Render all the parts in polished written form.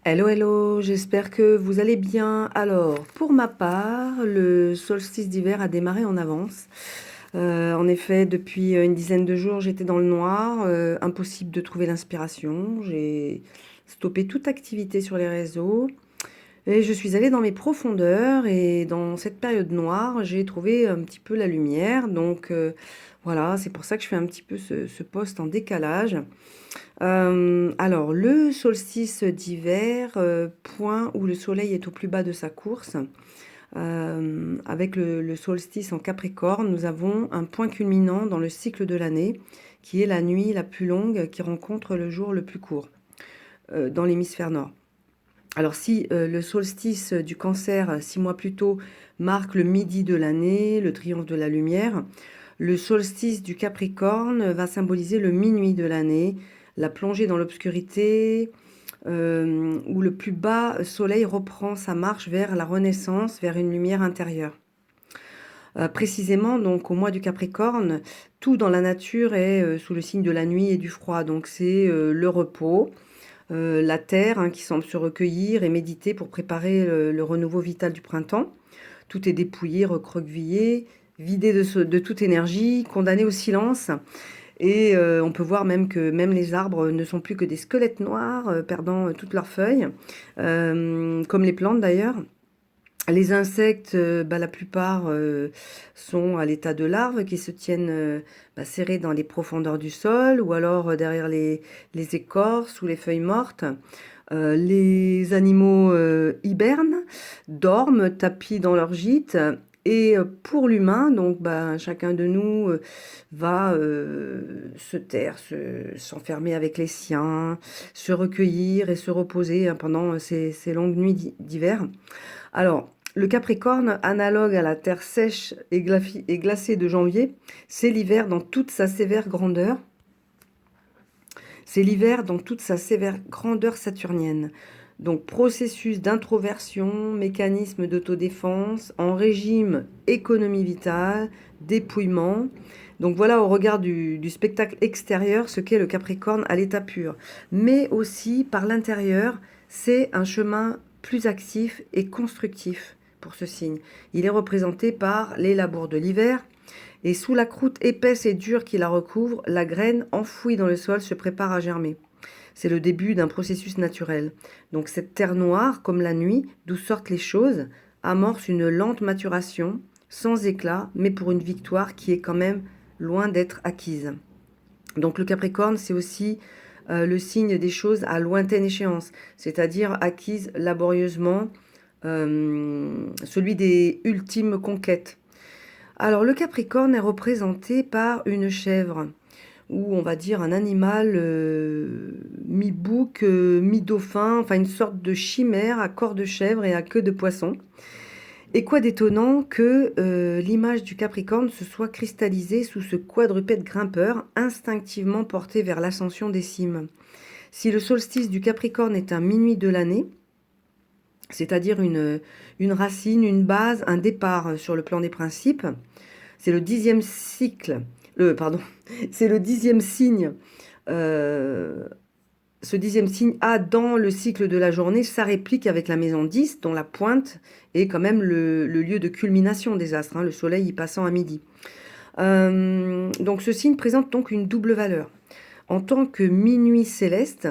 Hello, hello, j'espère que vous allez bien. Alors, pour ma part, le solstice d'hiver a démarré en avance. En effet, depuis une dizaine de jours, j'étais dans le noir, impossible de trouver l'inspiration. J'ai stoppé toute activité sur les réseaux et je suis allée dans mes profondeurs et dans cette période noire, j'ai trouvé un petit peu la lumière. Donc, voilà, c'est pour ça que je fais un petit peu ce post en décalage. Alors, le solstice d'hiver, point où le soleil est au plus bas de sa course. Avec le solstice en Capricorne, nous avons un point culminant dans le cycle de l'année, qui est la nuit la plus longue qui rencontre le jour le plus court dans l'hémisphère nord. Alors, si le solstice du Cancer, 6 mois plus tôt, marque le midi de l'année, le triomphe de la lumière, le solstice du Capricorne va symboliser le minuit de l'année, la plongée dans l'obscurité, où le plus bas soleil reprend sa marche vers la renaissance, vers une lumière intérieure. Précisément, donc au mois du Capricorne, tout dans la nature est sous le signe de la nuit et du froid. Donc c'est le repos, la terre qui semble se recueillir et méditer pour préparer le renouveau vital du printemps. Tout est dépouillé, recroquevillé, vidé de toute énergie, condamné au silence. Et on peut voir même que même les arbres ne sont plus que des squelettes noirs, perdant toutes leurs feuilles, comme les plantes d'ailleurs. Les insectes, la plupart sont à l'état de larves qui se tiennent serrés dans les profondeurs du sol ou alors derrière les écorces ou les feuilles mortes. Les animaux hibernent, dorment, tapis dans leur gîte. Et pour l'humain, donc chacun de nous va se taire, s'enfermer avec les siens, se recueillir et se reposer pendant ces longues nuits d'hiver. Alors, le Capricorne, analogue à la terre sèche et glacée de janvier, c'est l'hiver dans toute sa sévère grandeur. C'est l'hiver dans toute sa sévère grandeur saturnienne. Donc, processus d'introversion, mécanisme d'autodéfense, en régime économie vitale, dépouillement. Donc voilà, au regard du spectacle extérieur, ce qu'est le Capricorne à l'état pur. Mais aussi, par l'intérieur, c'est un chemin plus actif et constructif pour ce signe. Il est représenté par les labours de l'hiver, et sous la croûte épaisse et dure qui la recouvre, la graine enfouie dans le sol se prépare à germer. C'est le début d'un processus naturel. Donc cette terre noire, comme la nuit, d'où sortent les choses, amorce une lente maturation, sans éclat, mais pour une victoire qui est quand même loin d'être acquise. Donc le Capricorne, c'est aussi le signe des choses à lointaine échéance, c'est-à-dire acquises laborieusement, celui des ultimes conquêtes. Alors le Capricorne est représenté par une chèvre, ou on va dire un animal mi-bouc, mi-dauphin, enfin une sorte de chimère à corps de chèvre et à queue de poisson. Et quoi d'étonnant que l'image du Capricorne se soit cristallisée sous ce quadrupède grimpeur, instinctivement porté vers l'ascension des cimes. Si le solstice du Capricorne est un minuit de l'année, c'est-à-dire une racine, une base, un départ sur le plan des principes, c'est le 10e cycle, pardon, c'est le 10e signe. Ce 10e signe a dans le cycle de la journée sa réplique avec la maison 10, dont la pointe est quand même le lieu de culmination des astres, le soleil y passant à midi. Donc ce signe présente donc une double valeur. En tant que minuit céleste,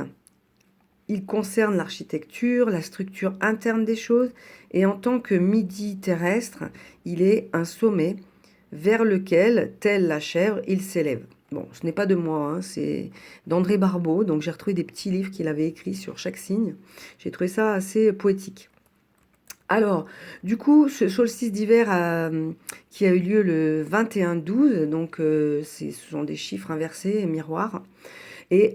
il concerne l'architecture, la structure interne des choses, et en tant que midi terrestre, il est un sommet vers lequel, telle la chèvre, il s'élève. Bon, ce n'est pas de moi, c'est d'André Barbeau, donc j'ai retrouvé des petits livres qu'il avait écrits sur chaque signe. J'ai trouvé ça assez poétique. Alors, du coup, ce solstice d'hiver qui a eu lieu le 21-12, donc ce sont des chiffres inversés, miroirs, et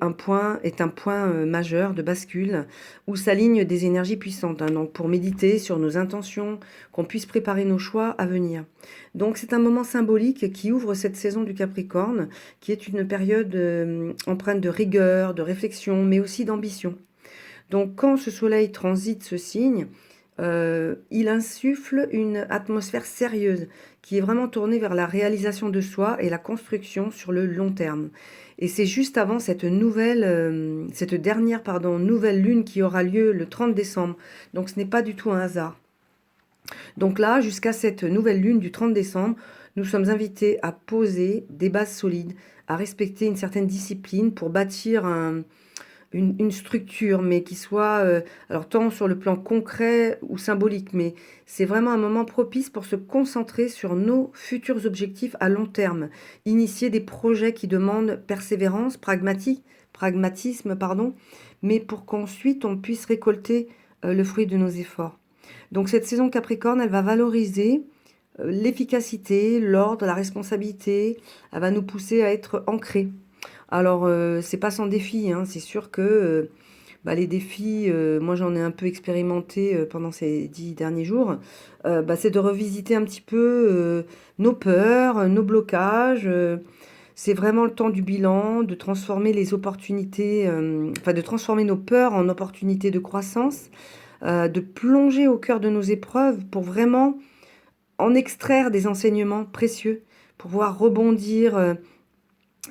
est un point majeur de bascule où s'alignent des énergies puissantes, donc pour méditer sur nos intentions, qu'on puisse préparer nos choix à venir. Donc c'est un moment symbolique qui ouvre cette saison du Capricorne, qui est une période empreinte de rigueur, de réflexion, mais aussi d'ambition. Donc quand ce soleil transite ce signe, il insuffle une atmosphère sérieuse qui est vraiment tournée vers la réalisation de soi et la construction sur le long terme. Et c'est juste avant cette dernière, pardon, nouvelle lune qui aura lieu le 30 décembre. Donc ce n'est pas du tout un hasard. Donc là, jusqu'à cette nouvelle lune du 30 décembre, nous sommes invités à poser des bases solides, à respecter une certaine discipline pour bâtir une structure, mais qui soit, alors tant sur le plan concret ou symbolique, mais c'est vraiment un moment propice pour se concentrer sur nos futurs objectifs à long terme, initier des projets qui demandent persévérance, pragmatisme, pardon, mais pour qu'ensuite on puisse récolter le fruit de nos efforts. Donc cette saison Capricorne, elle va valoriser l'efficacité, l'ordre, la responsabilité, elle va nous pousser à être ancrés. Alors, c'est pas sans défi, hein. C'est sûr que bah, les défis, moi j'en ai un peu expérimenté pendant ces 10 derniers jours, bah, c'est de revisiter un petit peu nos peurs, nos blocages. C'est vraiment le temps du bilan, de transformer les opportunités, enfin de transformer nos peurs en opportunités de croissance, de plonger au cœur de nos épreuves pour vraiment en extraire des enseignements précieux, pour pouvoir rebondir.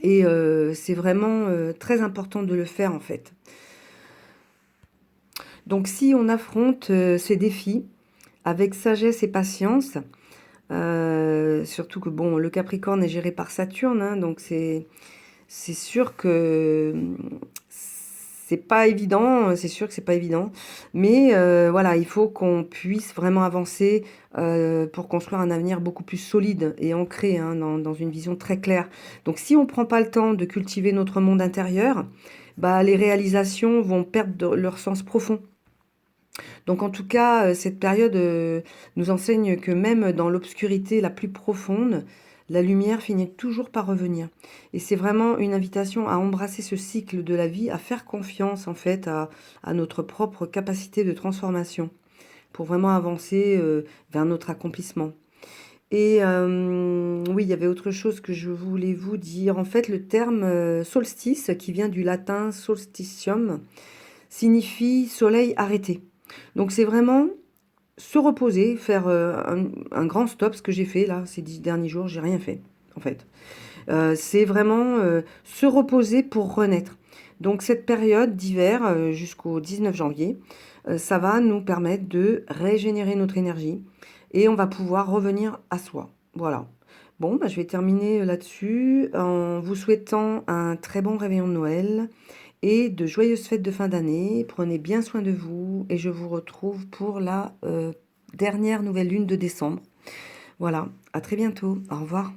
Et c'est vraiment très important de le faire en fait. Donc si on affronte ces défis avec sagesse et patience, surtout que bon, le Capricorne est géré par Saturne, hein, donc c'est sûr que c'est pas évident, c'est sûr que c'est pas évident, mais voilà, il faut qu'on puisse vraiment avancer pour construire un avenir beaucoup plus solide et ancré hein, dans une vision très claire. Donc si on prend pas le temps de cultiver notre monde intérieur, bah, les réalisations vont perdre leur sens profond. Donc en tout cas, cette période nous enseigne que même dans l'obscurité la plus profonde, la lumière finit toujours par revenir. Et c'est vraiment une invitation à embrasser ce cycle de la vie, à faire confiance en fait à notre propre capacité de transformation pour vraiment avancer vers notre accomplissement. Et oui, il y avait autre chose que je voulais vous dire. En fait, le terme solstice, qui vient du latin solstitium, signifie soleil arrêté. Donc c'est vraiment se reposer, faire un grand stop, ce que j'ai fait là, ces 10 derniers jours, j'ai rien fait en fait. C'est vraiment se reposer pour renaître. Donc cette période d'hiver jusqu'au 19 janvier, ça va nous permettre de régénérer notre énergie et on va pouvoir revenir à soi. Voilà. Bon, bah, je vais terminer là-dessus en vous souhaitant un très bon réveillon de Noël et de joyeuses fêtes de fin d'année. Prenez bien soin de vous et je vous retrouve pour la dernière nouvelle lune de décembre. Voilà, à très bientôt. Au revoir.